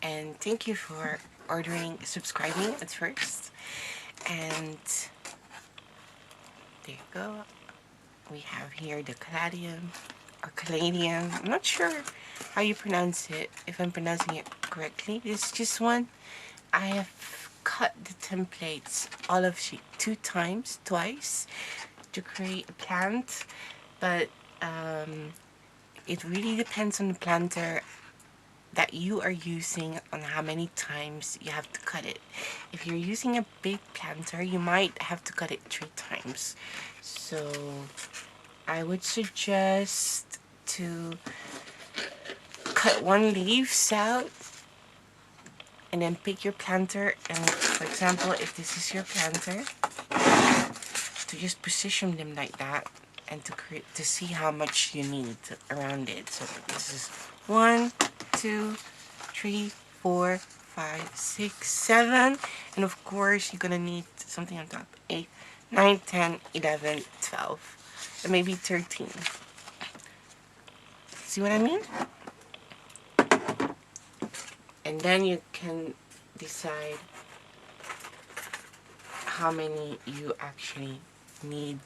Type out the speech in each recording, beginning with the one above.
And thank you for subscribing at first. And there you go. We have here the Caladium or Caladium. I'm not sure how you pronounce it, if I'm pronouncing it correctly. It's just one. I have cut the templates all of sheet twice to create a plant, but it really depends on the planter that you are using on how many times you have to cut it. If you're using a big planter, you might have to cut it 3 times. So I would suggest to cut one leaves out and then pick your planter, and for example, if this is your planter, to just position them like that and to see how much you need around it. So this is 1, 2, 3, 4, 5, 6, 7, and of course you're gonna need something on top. 8, 9, 10, 11, 12, and maybe 13. See what I mean? And then you can decide how many you actually need.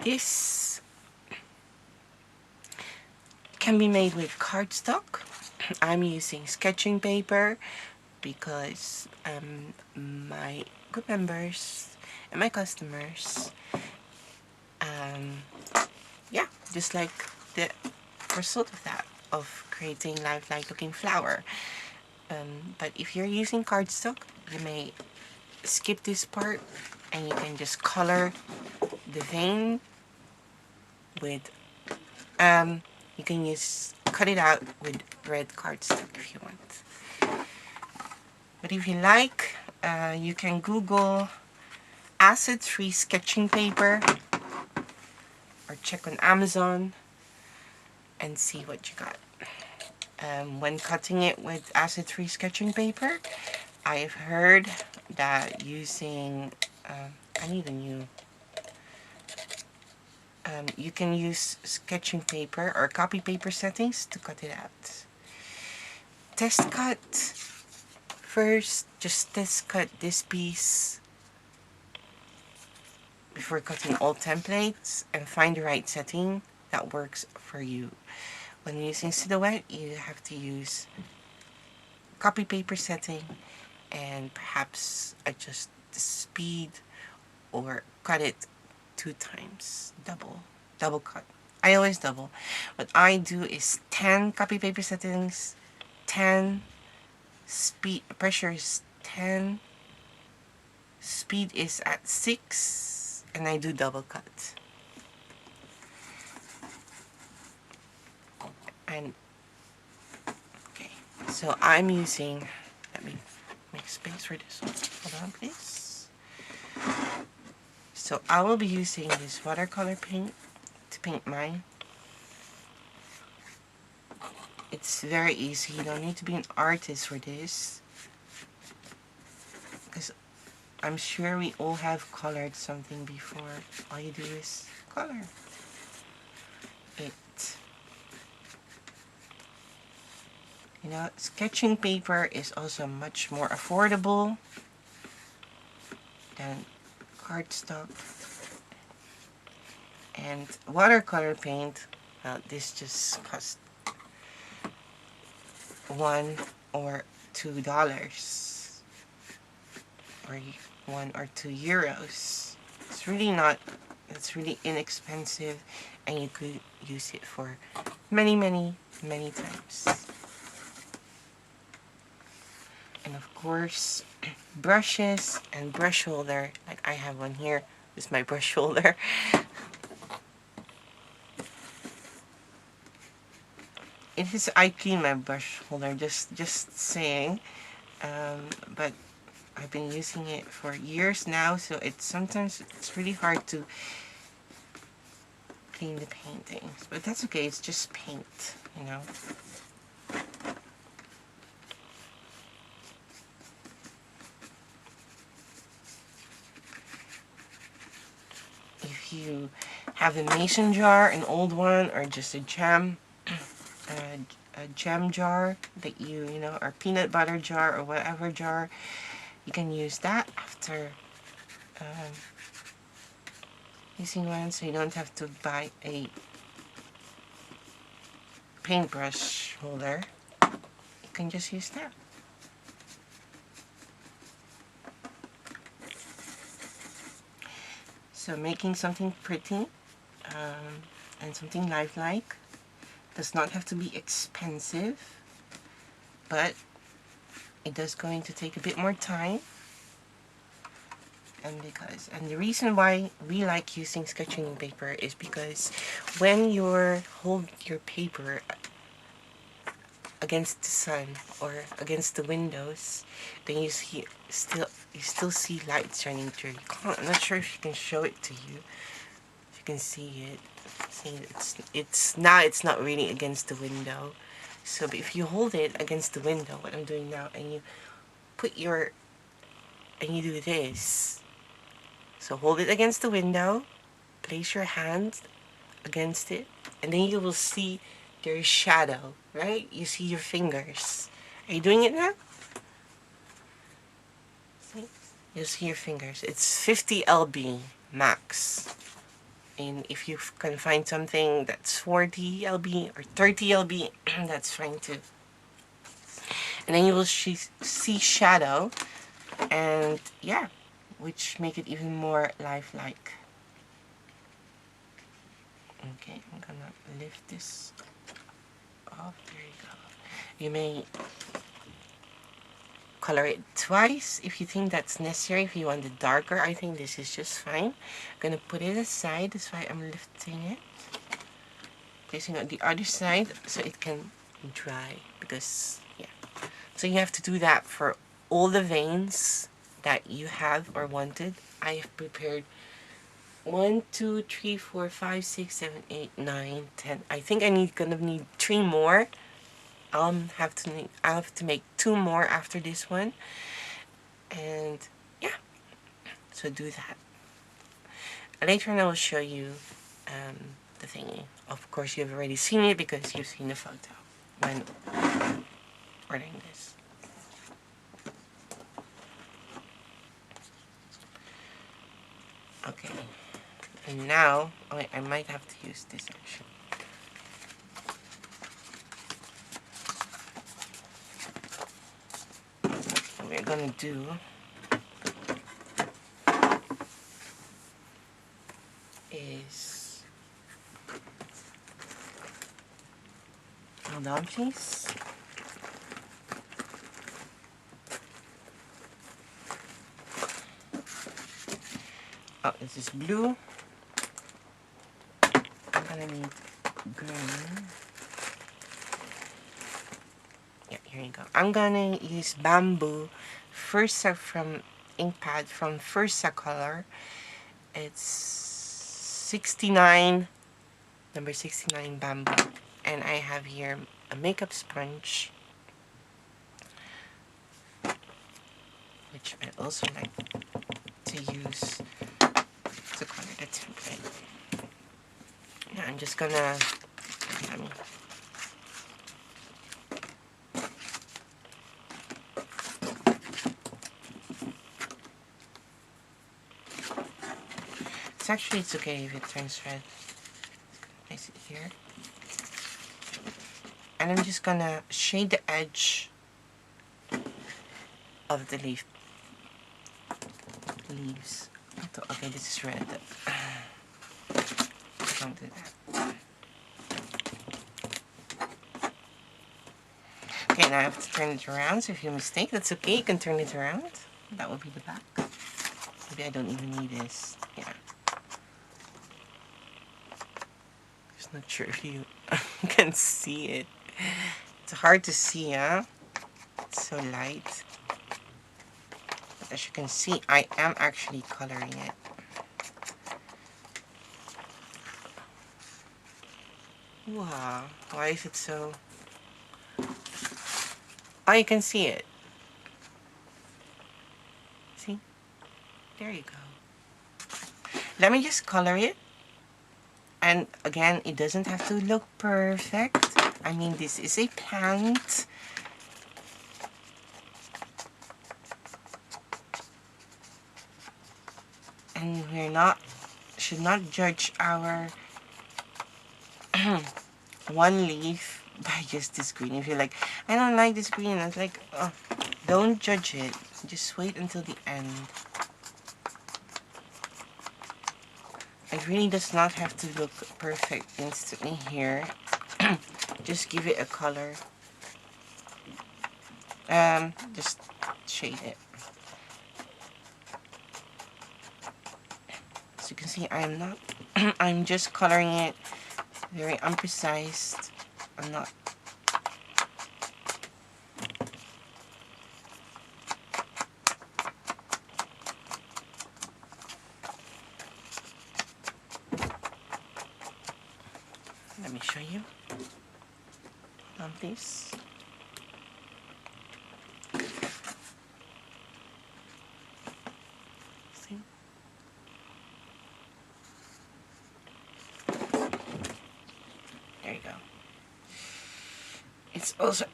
This can be made with cardstock. I'm using sketching paper because my group members and my customers, yeah, just like the result of that, of creating lifelike looking flower. But if you're using cardstock, you may skip this part and you can just color the vein with you can cut it out with red cardstock if you want. But if you like, you can Google acid-free sketching paper or check on Amazon and see what you got. When cutting it with acid-free sketching paper, I've heard that using I need a new you can use sketching paper or copy paper settings to cut it out. Test cut. First, just test cut this piece before cutting all templates and find the right setting that works for you. When using silhouette, you have to use copy paper setting and perhaps adjust the speed or cut it 2 times, double cut. I always double. What I do is 10 copy paper settings, 10 speed, pressure is 10, speed is at 6, and I do double cut. And okay, so I'm using, let me make space for this one. Hold on, please. So I will be using this watercolor paint to paint mine. It's very easy. You don't need to be an artist for this, because I'm sure we all have colored something before. All you do is color it. You know, sketching paper is also much more affordable than cardstock. And watercolor paint, well, this just costs $1 or $2, or €1 or €2. It's really not. It's really inexpensive, and you could use it for many times. And of course, brushes and brush holder. Like I have one here. This is my brush holder. It is, I clean my brush holder, just saying. But I've been using it for years now, so sometimes it's really hard to clean the paintings. But that's okay, it's just paint, you know. If you have a mason jar, an old one, or just a jam jar that you know, or peanut butter jar or whatever jar, you can use that after using one, so you don't have to buy a paintbrush holder. You can just use that. So making something pretty and something lifelike does not have to be expensive, but it does going to take a bit more time. And the reason why we like using sketching paper is because when you hold your paper against the sun or against the windows, then you still see light shining through. I'm not sure if you can show it to you. If you can see it, see it's not really against the window. So if you hold it against the window, what I'm doing now, and you do this. So hold it against the window, place your hand against it, and then you will see there's shadow, right? You see your fingers. Are you doing it now? See? You'll see your fingers. It's 50 lb max. And if you can find something that's 40 lb or 30 lb, that's fine too. And then you will see shadow, and yeah, which make it even more lifelike. Okay, I'm gonna lift this off. There you go. You may color it twice if you think that's necessary. If you want it darker, I think this is just fine. I'm gonna put it aside. That's why I'm lifting it. Placing it on the other side so it can dry, because yeah. So you have to do that for all the veins that you have or wanted. I have prepared 1, 2, 3, 4, 5, 6, 7, 8, 9, 10. I think gonna need 3 more. I'll have to make 2 more after this one. And yeah, so do that. Later on I will show you the thingy. Of course you've already seen it because you've seen the photo when ordering this. Okay. And now, wait, I might have to use this actually. What we're gonna do is, hold on please. Oh, this is blue. I'm gonna need green. Yeah, here you go. I'm gonna use bamboo Fursa from ink pad from Fursa color. It's 69, number 69 bamboo. And I have here a makeup sponge, which I also like to use to color the template. Now I'm just gonna it's okay if it turns red. Place it here. And I'm just gonna shade the edge of the leaves. Okay, this is red. Don't do that. Okay, now I have to turn it around, so if you mistake, that's okay. You can turn it around. That will be the back. Maybe I don't even need this. Yeah. Just not sure if you can see it. It's hard to see, huh? It's so light. But as you can see, I am actually coloring it. Wow, why is it so... Oh, you can see it. See? There you go. Let me just color it. And again, it doesn't have to look perfect. I mean, this is a plant. And should not judge our one leaf by just this green. If you're like, I don't like this green, it's like, oh, don't judge it. Just wait until the end. It really does not have to look perfect instantly here. Just give it a color. Just shade it. As you can see, I'm not, I'm just coloring it very unprecise. I'm not. Let me show you. Hold on, please. See? There you go. It's also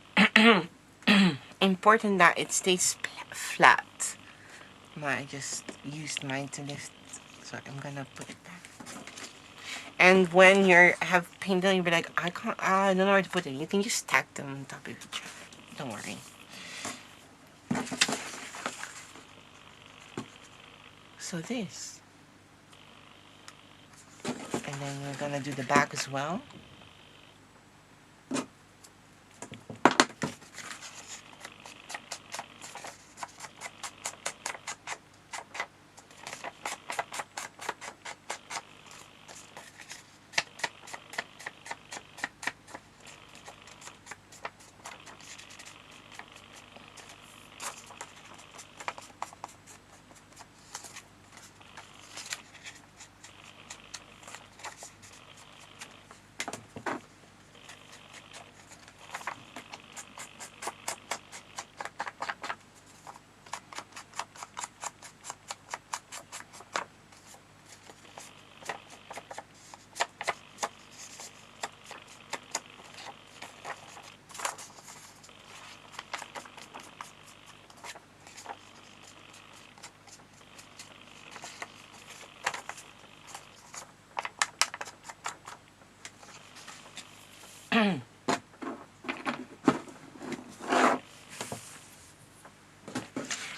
important that it stays flat. I just used mine to lift, so I'm gonna put it back. And when you have paint on, you'll be like, I don't know where to put it. You can just stack them on top of each other. Don't worry. So this. And then we're gonna do the back as well.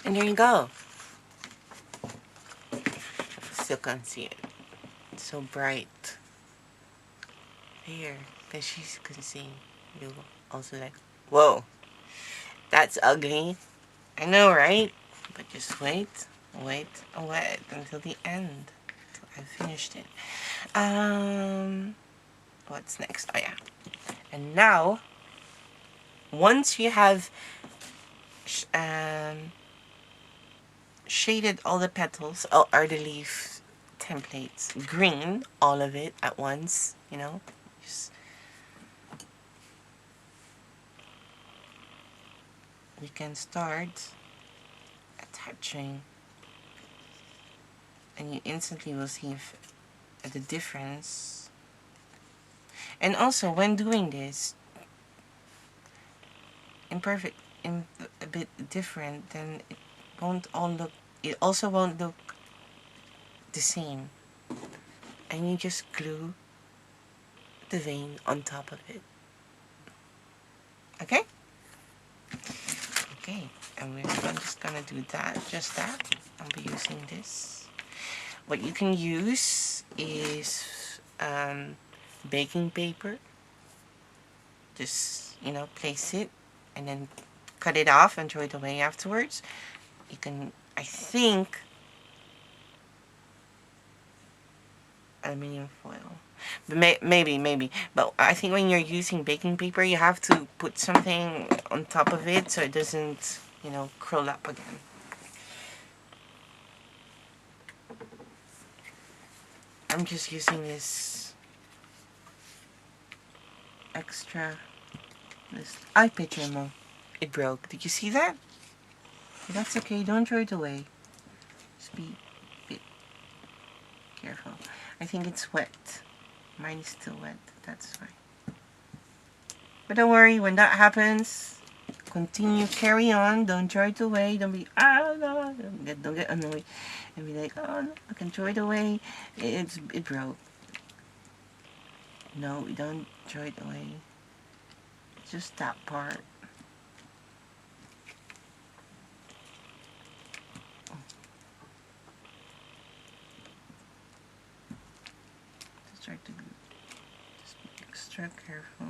And there you go. Still can't see it. It's so bright. Here, as you can see, you also like, whoa, that's ugly. I know, right? But just wait until the end, until I finished it. What's next? Oh yeah. And now, once you have shaded all the petals, or the leaf templates green, all of it at once, you know, just, we can start attaching, and you instantly will see the difference. And also, when doing this, a bit different, then it won't all look, it also won't look the same. And you just glue the vein on top of it. Okay? Okay, and I'm just gonna do that, just that. I'll be using this. What you can use is baking paper. Just, you know, place it and then cut it off and throw it away afterwards. You can, I think, aluminum foil. But maybe. But I think when you're using baking paper, you have to put something on top of it so it doesn't, you know, curl up again. I'm just using this extra, this eye picture mo. It broke. Did you see that? But that's okay. Don't throw it away. Just be a bit careful. I think it's wet. Mine is still wet. That's why. But don't worry, when that happens, continue, carry on. Don't throw it away. Don't be, no, don't get annoyed. And be like, oh, no, I can throw it away. It broke. No, we don't throw it away. Just that part. Just try to just be extra careful.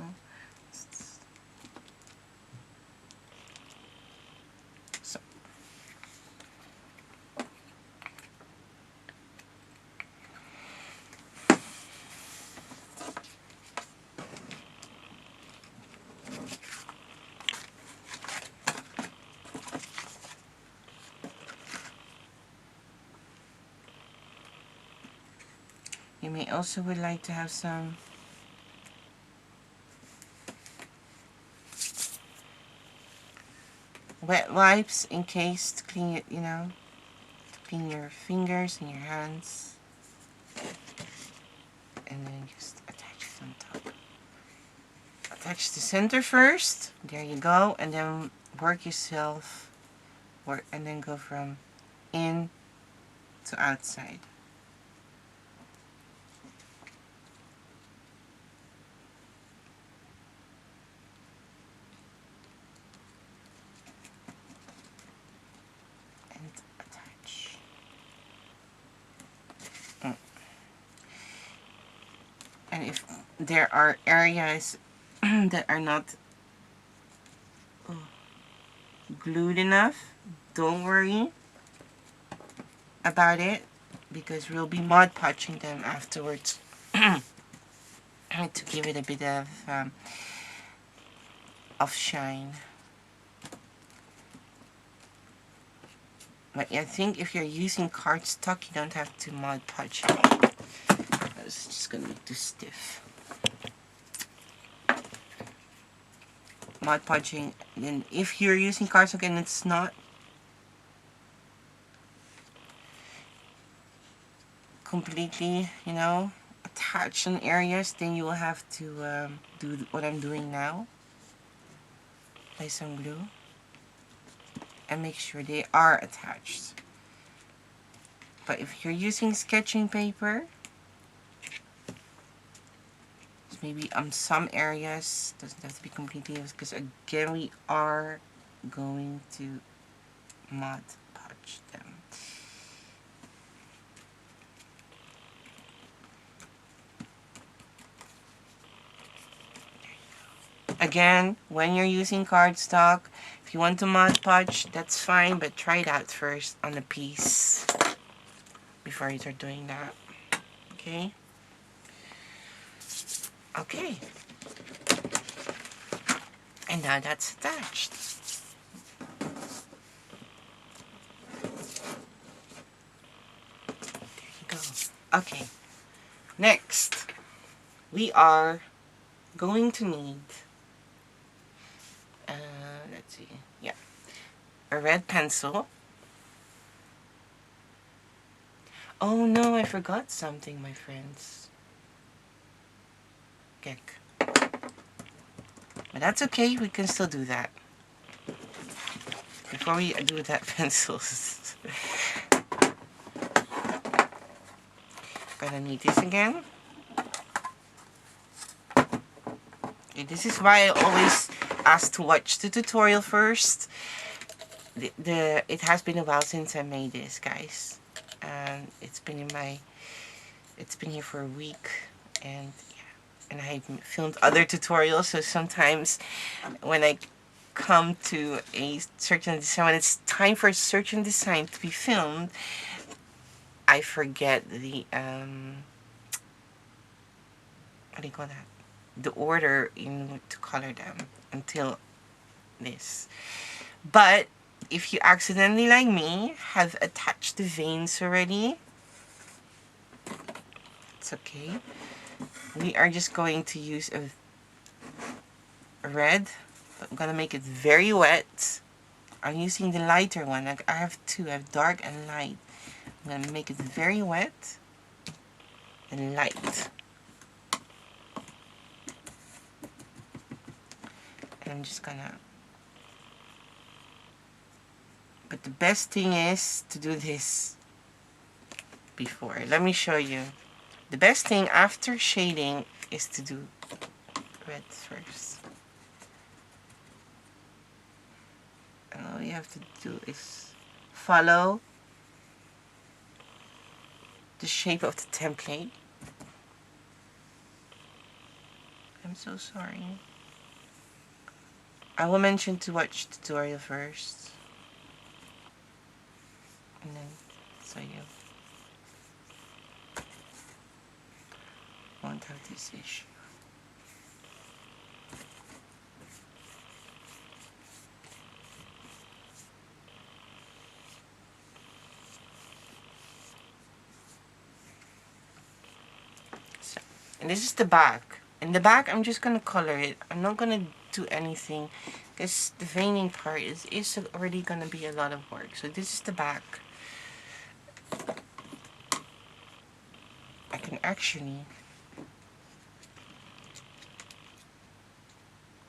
So. You may also would like to have some wet wipes in case to clean it, to clean your fingers and your hands. And then just attach it on top. Attach the center first. There you go. And then work yourself. And then go from in to outside. Attach. And if there are areas that are not glued enough, don't worry about it, because we'll be Mod Podging them afterwards to give it a bit of shine. But I think if you're using cardstock, you don't have to Mod Podge it. It's just gonna be too stiff. Mod Podging, then if you're using cardstock and it's not completely, attached in areas, then you will have to do what I'm doing now. Apply some glue and make sure they are attached. But if you're using sketching paper, maybe some areas, doesn't have to be completely, because again we are going to Mod Podge them. Again, when you're using cardstock, if you want to Mod Podge, that's fine, but try it out first on a piece before you start doing that. Okay? Okay. And now that's attached. There you go. Okay. Next, we are going to need, let's see, yeah, a red pencil. Oh no, I forgot something, my friends. Geck. But that's okay, we can still do that. Before we do that, pencils. Gonna need this again. Okay, this is why I always ask to watch the tutorial first. It has been a while since I made this, guys. And it's been here for a week, and yeah, and I filmed other tutorials, so sometimes when I come to a certain design, when it's time for a certain design to be filmed, I forget the what do you call that? The order in to color them until this. But if you accidentally, like me, have attached the veins already, it's okay. We are just going to use a red, but I'm gonna make it very wet. I'm using the lighter one. I have two. I have dark and light. I'm gonna make it very wet and light. I'm just gonna... But the best thing is to do this before. Let me show you. The best thing after shading is to do red first. And all you have to do is follow the shape of the template. I'm so sorry. I will mention to watch the tutorial first. And then so you won't have this issue. So, and this is the back. In the back, I'm just gonna color it. I'm not gonna do anything because the veining part is already gonna be a lot of work. So this is the back. I can actually...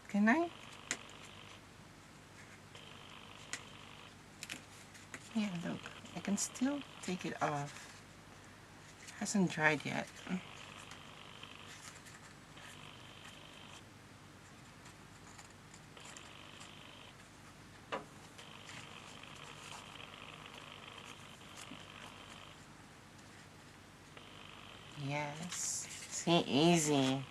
Can I? Yeah, look. I can still take it off. Hasn't dried yet. Yes. See, easy.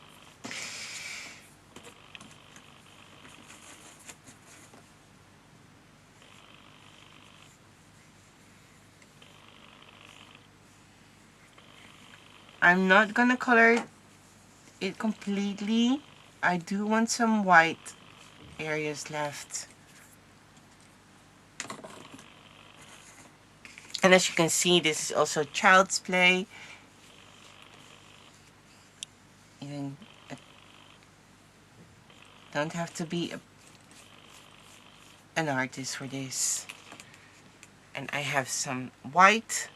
I'm not gonna color it completely. I do want some white areas left. And as you can see, this is also child's play. Even don't have to be an artist for this. And I have some white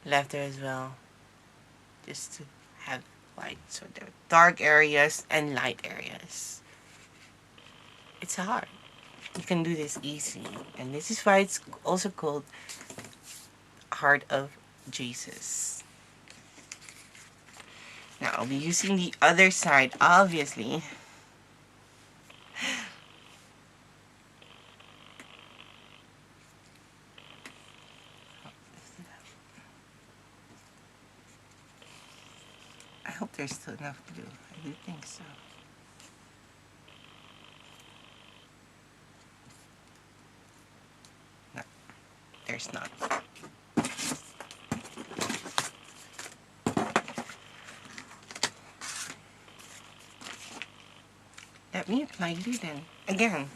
left there as well, just to have white. So there are dark areas and light areas. It's hard. You can do this easy, and this is why it's also called Heart of Jesus. Now I'll be using the other side, obviously. I hope there's still enough glue. I do think so. No, there's not. Let me apply glue then. Again.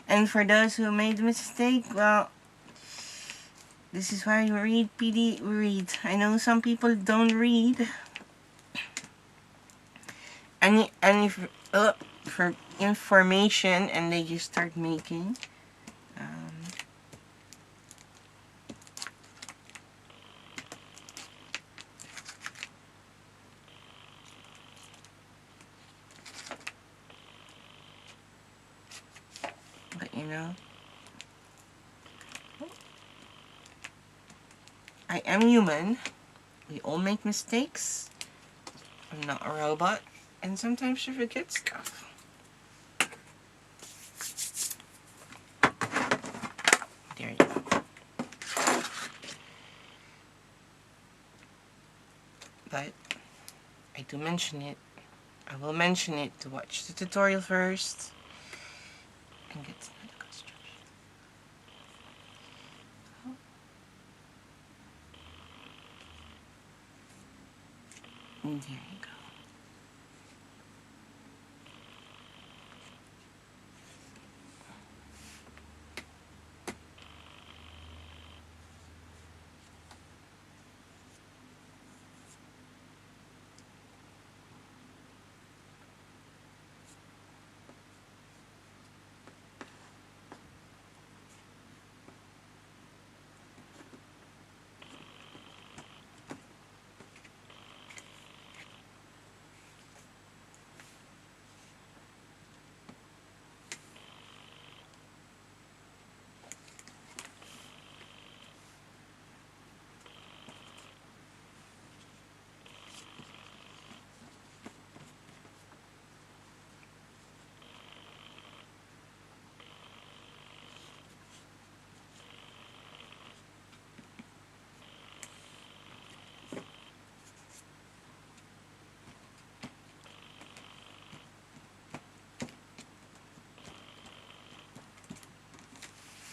And for those who made the mistake, well, this is why we read PD. We read. I know some people don't read. And if for information, and they just start making. But you know, I am human. We all make mistakes. I'm not a robot. And sometimes you forget stuff. There you go. But I do mention it. I will mention it to watch the tutorial first and get to know the construction. And there you go.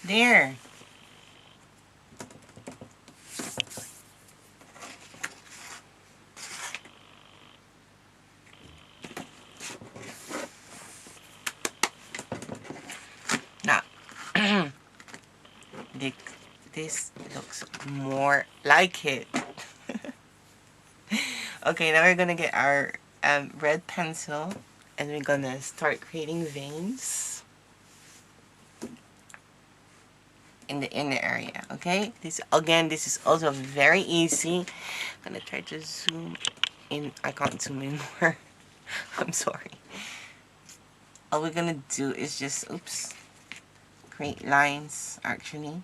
There. Now, this looks more like it. Okay, now we're gonna get our red pencil and we're gonna start creating veins in the inner area. Okay, this is also very easy. I'm gonna try to zoom in. I can't zoom in more. I'm sorry. All we're gonna do is just create lines actually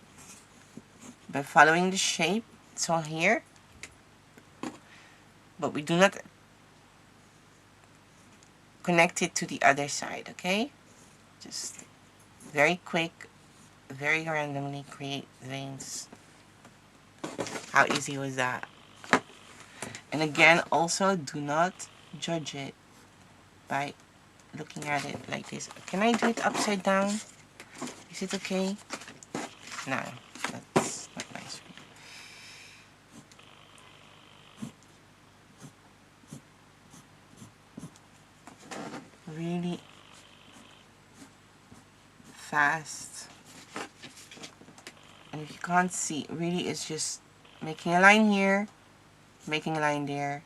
by following the shape. So here, but we do not connect it to the other side. Okay, just very quick, very randomly create veins. How easy was that? And again, also do not judge it by looking at it like this. Can I do it upside down? Is it okay? No, that's not nice. Really fast. And if you can't see, really it's just making a line here, making a line there,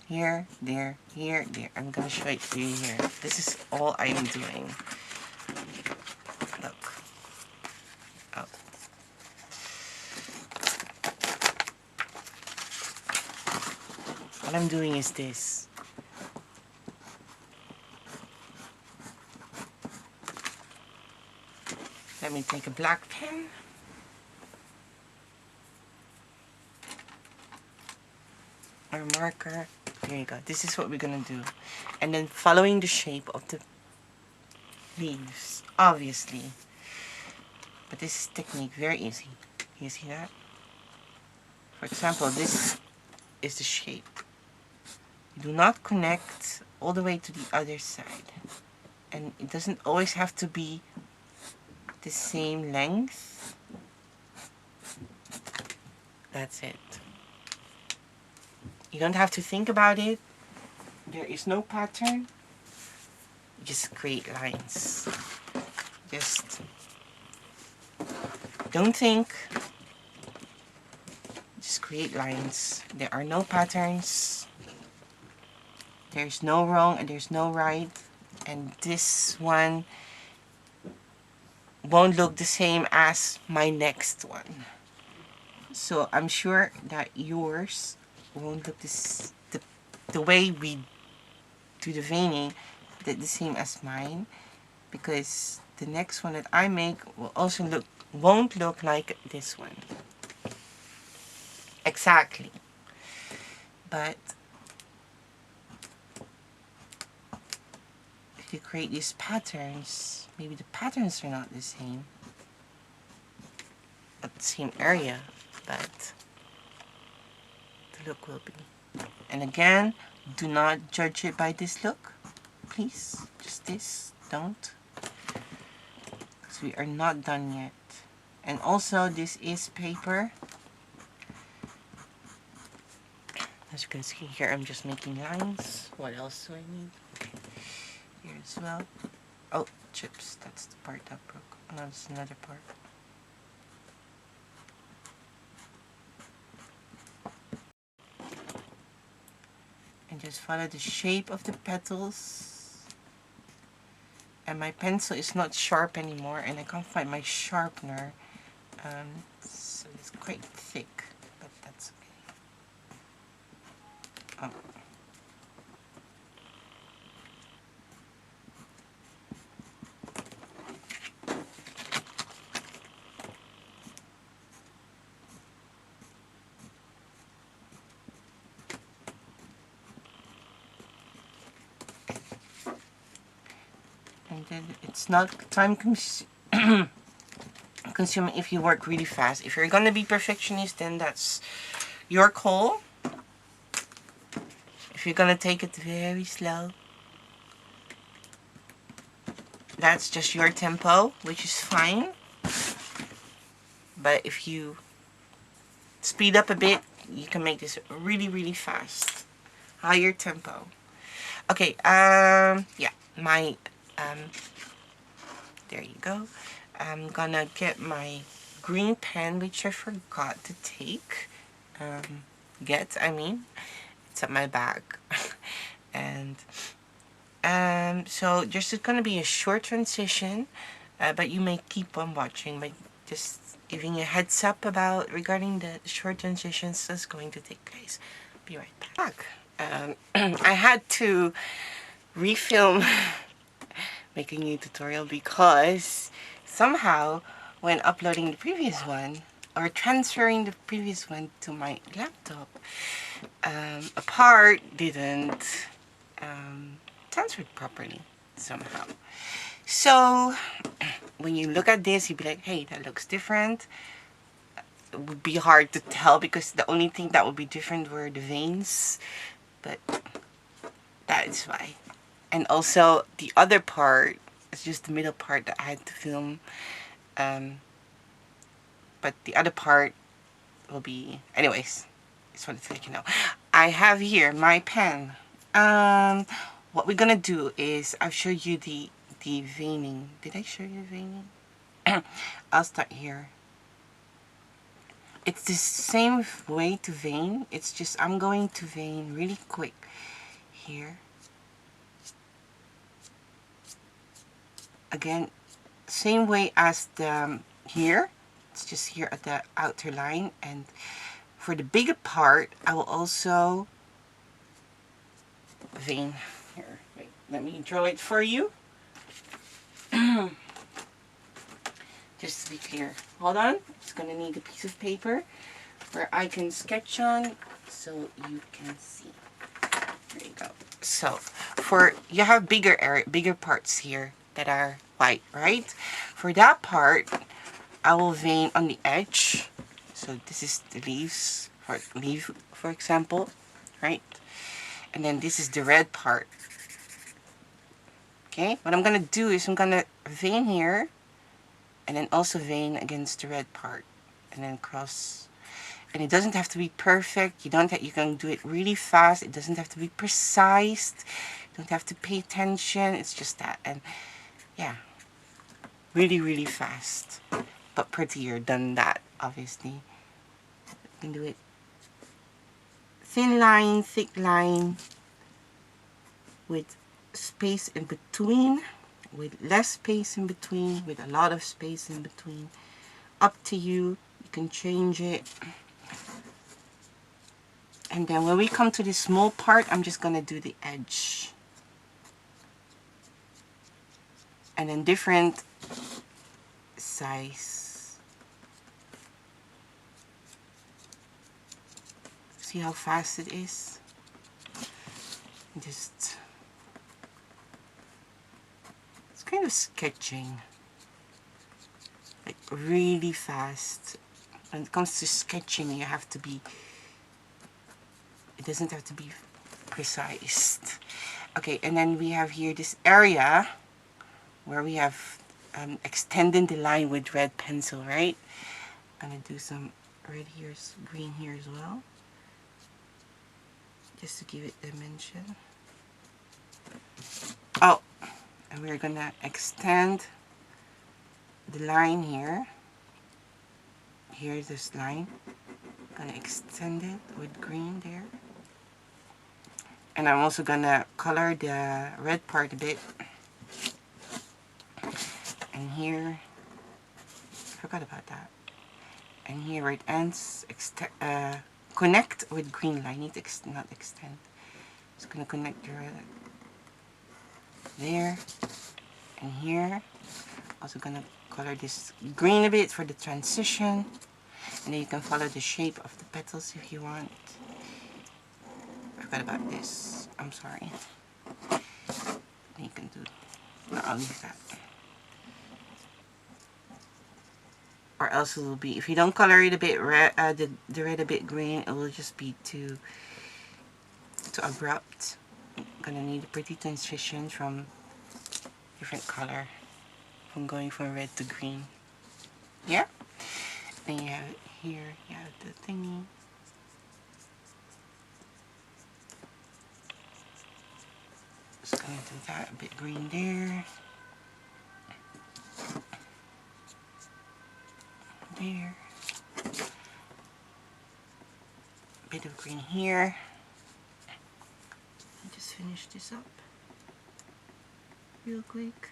here, there, here, there. I'm gonna show it to you here. This is all I'm doing. Look. Oh. All I'm doing is this. Let me take a black pen. Or marker. Here you go. This is what we're gonna do. And then following the shape of the leaves, obviously. But this technique, very easy. You see that? For example, this is the shape. You do not connect all the way to the other side. And it doesn't always have to be the same length. That's it. You don't have to think about it. There is no pattern. You just create lines. Just don't think. Just create lines. There are no patterns. There's no wrong and there's no right. And this one won't look the same as my next one. So I'm sure that yours won't look the way we do the veining the same as mine, because the next one that I make will also won't look like this one exactly. But if you create these patterns, maybe the patterns are not the same at the same area, but the look will be. And again, do not judge it by this look, please. Just this, don't, because we are not done yet. And also, this is paper. As you can see here, I'm just making lines. What else do I need? Okay. Here as well. Oh, chips. That's the part that broke. Oh, no, that's another part. And just follow the shape of the petals. And my pencil is not sharp anymore, and I can't find my sharpener. So it's quite thick, but that's okay. Oh. And then it's not time consuming if you work really fast. If you're gonna be perfectionist, then that's your call. If you're gonna take it very slow, that's just your tempo, which is fine. But if you speed up a bit, you can make this really, really fast. Higher tempo. Okay, yeah, my, there you go. I'm gonna get my green pen, which I forgot to take. I mean, it's at my bag. And, so there's gonna be a short transition, but you may keep on watching, but just giving you a heads up about regarding the short transitions that's going to take place. Be right back. I had to refilm make a new tutorial because somehow when uploading the previous one or transferring the previous one to my laptop, a part didn't transfer properly somehow. So when you look at this, you'd be like, hey, that looks different. It would be hard to tell because the only thing that would be different were the veins, but that is why. And also the other part, it's just the middle part that I had to film. But the other part will be, anyways, just wanted to let you know. I have here my pen. What we're gonna do is I'll show you the veining. Did I show you the veining? I'll start here. It's the same way to vein. It's just I'm going to vein really quick here. Again, same way as the here. It's just here at the outer line, and for the bigger part I will also vein here. Wait, let me draw it for you. Just to be clear. Hold on. It's gonna need a piece of paper where I can sketch on so you can see. There you go. So for you have bigger parts here that are white, right? For that part, I will vein on the edge. So this is the leaf, for example, right? And then this is the red part. Okay, what I'm gonna do is I'm gonna vein here, and then also vein against the red part, and then cross. And it doesn't have to be perfect. You can do it really fast. It doesn't have to be precise. You don't have to pay attention. It's just that, and yeah, really, really fast, but prettier than that, obviously. You can do it thin line, thick line, with space in between, with less space in between, with a lot of space in between. Up to you. You can change it. And then when we come to this small part, I'm just going to do the edge. And then different size. See how fast it is? Just, it's kind of sketching. Like really fast. When it comes to sketching, you have to be, it doesn't have to be precise. Okay, and then we have here this area where we have extending the line with red pencil, right? I'm gonna do some red here, green here as well, just to give it dimension. Oh, and we're gonna extend the line here. Here's this line. I'm gonna extend it with green there. And I'm also gonna color the red part a bit. And here, I forgot about that. And here where it ends, connect with green line. Not extend. It's gonna connect the red there. And here, also gonna color this green a bit for the transition. And then you can follow the shape of the petals if you want. I forgot about this. I'm sorry. You can do. No, I'll leave that. Or else it will be, if you don't color it a bit red, the red a bit green, it will just be too abrupt. I'm gonna need a pretty transition from different color, from going from red to green. Yeah. Then you have it here, you have the thingy. Just gonna do that, a bit green there. There. A bit of green here. Just finish this up real quick.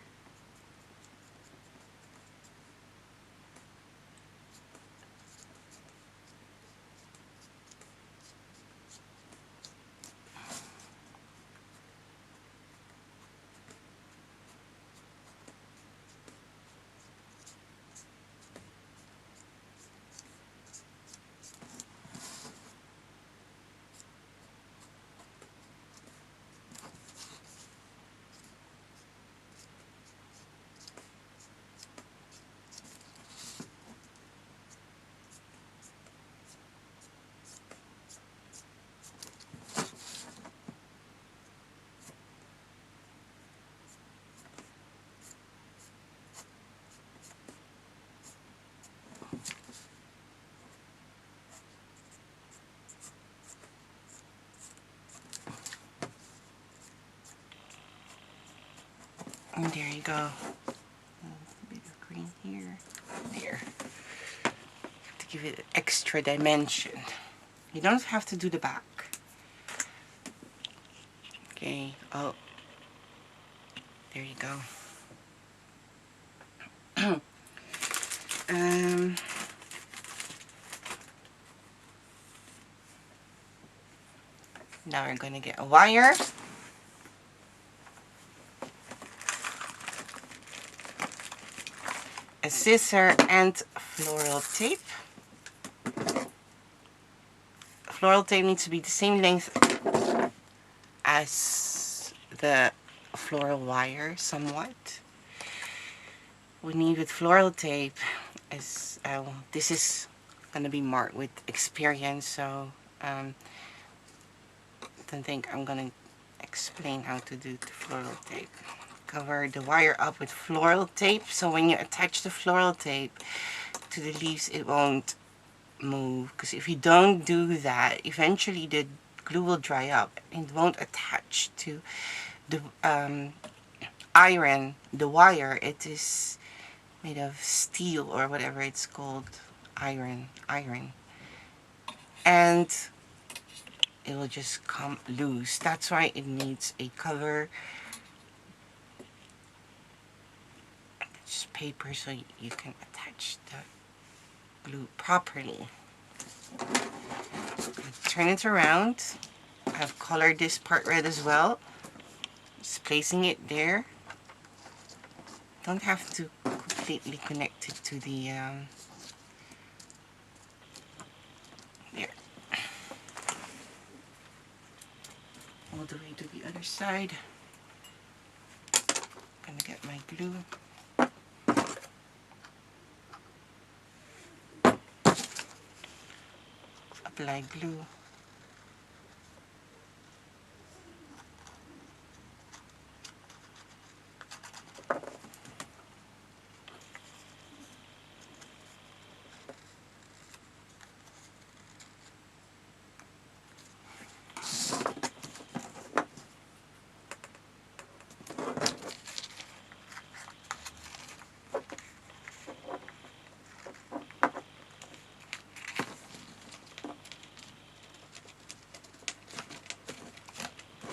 And there you go. A bit of green here. There. To give it an extra dimension. You don't have to do the back. Okay. Oh. There you go. Now we're going to get a wire. A scissor and floral tape. Floral tape needs to be the same length as the floral wire, somewhat. We need with floral tape is, this is going to be marked with experience, so don't think I'm going to explain how to do the floral tape. Cover the wire up with floral tape, so when you attach the floral tape to the leaves it won't move, because if you don't do that, eventually the glue will dry up and it won't attach to the iron, the wire. It is made of steel or whatever it's called, iron, and it will just come loose. That's why it needs a cover, just paper, so you can attach the glue properly. Turn it around. I've colored this part red as well. Just placing it there. Don't have to completely connect it to the there. All the way to the other side. I'm gonna get my glue. Apply glue.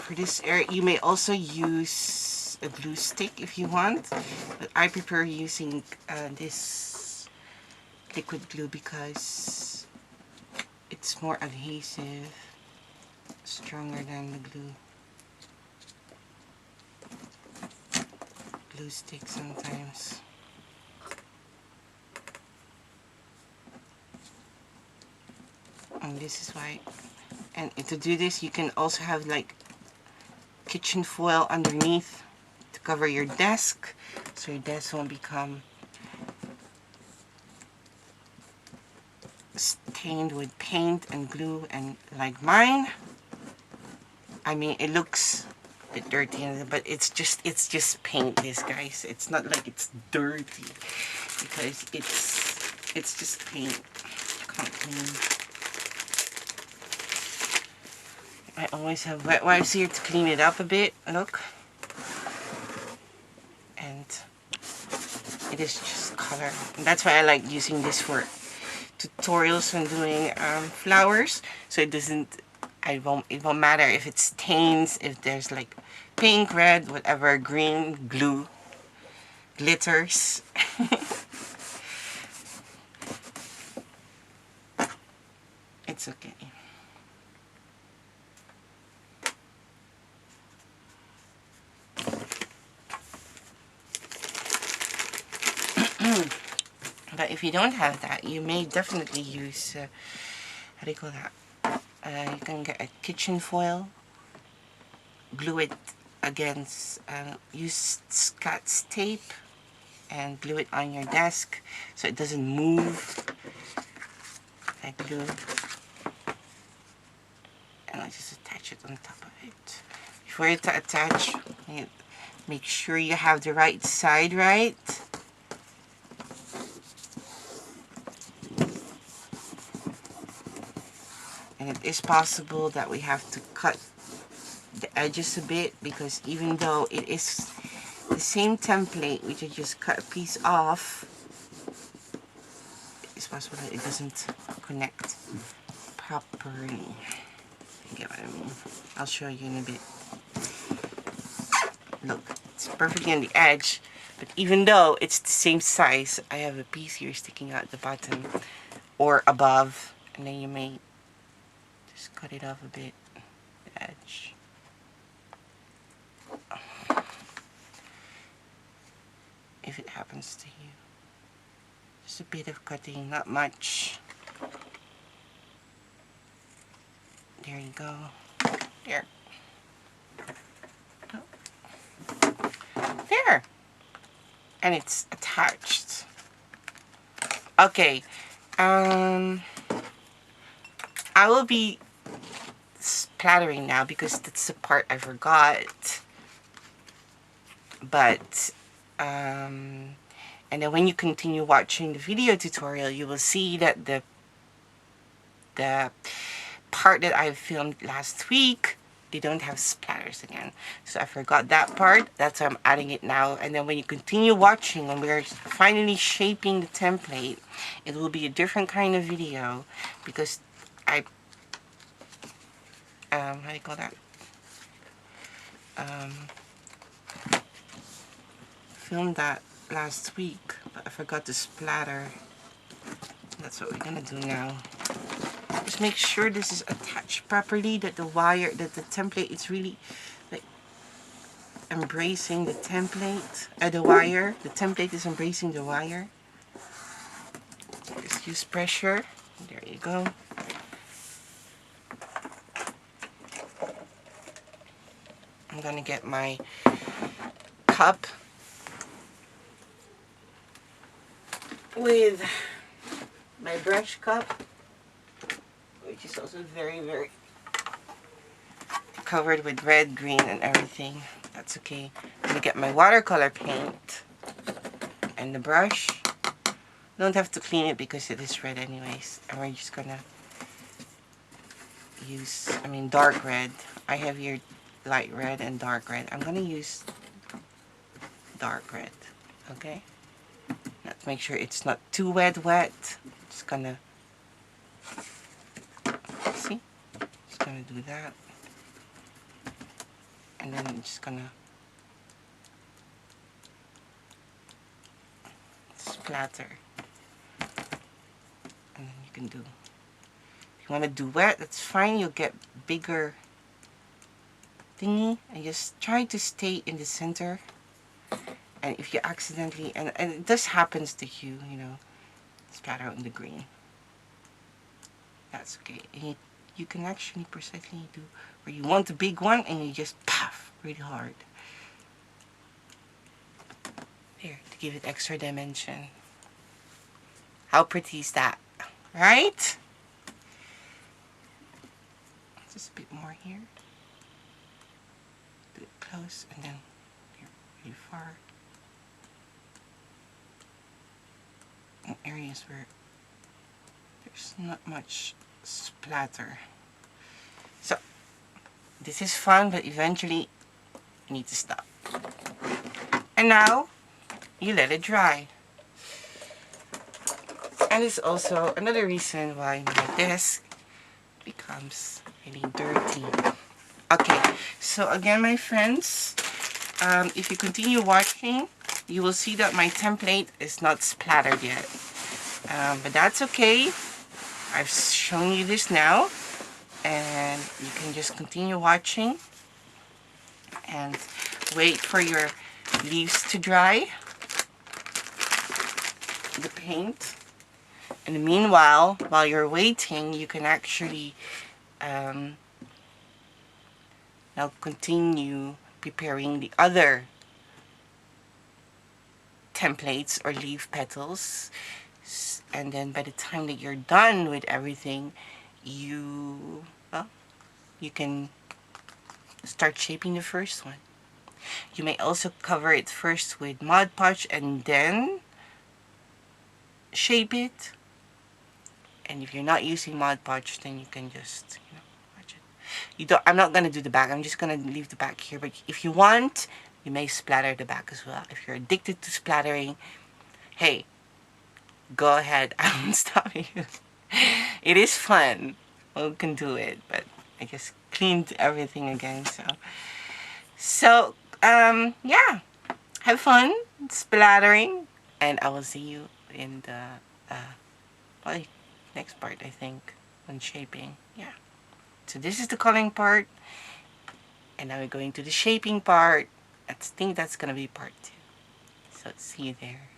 For this area, you may also use a glue stick if you want, but I prefer using this liquid glue because it's more adhesive, stronger than the glue stick sometimes. And this is why, and to do this you can also have like kitchen foil underneath to cover your desk, so your desk won't become stained with paint and glue, and like mine. I mean, it looks a bit dirty, but it's just paint, this guys. It's not like it's dirty because it's It's just paint. Can't clean. I always have wet wipes here to clean it up a bit. Look. And it is just color. And that's why I like using this for tutorials when doing flowers. So it doesn't, it won't matter if it stains, if there's like pink, red, whatever, green, glue, glitters. It's okay. But if you don't have that, you may definitely use, how do you call that? You can get a kitchen foil, glue it against, use Scott's tape and glue it on your desk so it doesn't move. I glue and I just attach it on top of it. Before you attach, you make sure you have the right side right. And it is possible that we have to cut the edges a bit, because even though it is the same template, we can just cut a piece off, it's possible that it doesn't connect properly. You get what I mean? I'll show you in a bit. Look, it's perfectly on the edge, but even though it's the same size, I have a piece here sticking out the bottom or above, and then you may just cut it off a bit, the edge. If it happens to you. Just a bit of cutting, not much. There you go. There. There. And it's attached. Okay. I will be splattering now because that's the part I forgot. But and then when you continue watching the video tutorial, you will see that the part that I filmed last week, they don't have splatters again. So I forgot that part. That's why I'm adding it now. And then when you continue watching, when we're finally shaping the template, it will be a different kind of video because I how do you call that? Filmed that last week, but I forgot to splatter. That's what we're gonna do now. Just make sure this is attached properly, that the wire, that the template is really like embracing the template, the wire. The template is embracing the wire. Just use pressure. There you go. I'm gonna get my cup with my brush cup, which is also very, very covered with red, green, and everything. That's okay. I'm gonna get my watercolor paint and the brush. Don't have to clean it because it is red anyways. And we're just gonna use, dark red. I have here light red and dark red. I'm gonna use dark red, okay? Let's make sure it's not too wet. Just gonna, see? Just gonna do that. And then I'm just gonna splatter. And then you can do, if you want to do wet, that's fine. You'll get bigger thingy. And just try to stay in the center. And if you accidentally, and this happens to you, you know, splatter out in the green. That's okay. And you can actually precisely do where you want the big one and you just puff really hard. There, to give it extra dimension. How pretty is that? Right? Just a bit more here. Do it close and then here, really far. In areas where There's not much splatter. So, this is fun, but eventually you need to stop. And now, you let it dry. And it's also another reason why my desk becomes really dirty. Okay, so again, my friends, if you continue watching, you will see that my template is not splattered yet. But that's okay. I've shown you this now, and you can just continue watching and wait for your leaves to dry, the paint. And meanwhile, while you're waiting, you can actually now continue preparing the other templates or leaf petals. And then by the time that you're done with everything, you can start shaping the first one. You may also cover it first with Mod Podge and then shape it. And if you're not using Mod Podge, then you can just, watch it. I'm not gonna do the back. I'm just gonna leave the back here. But if you want, you may splatter the back as well. If you're addicted to splattering, hey, go ahead. I won't stop you. It is fun. We can do it, but I just cleaned everything again. So yeah. Have fun splattering, and I will see you in the next part, I think, on shaping. Yeah. So this is the coloring part, and now we're going to the shaping part. I think that's gonna be part 2. So see you there.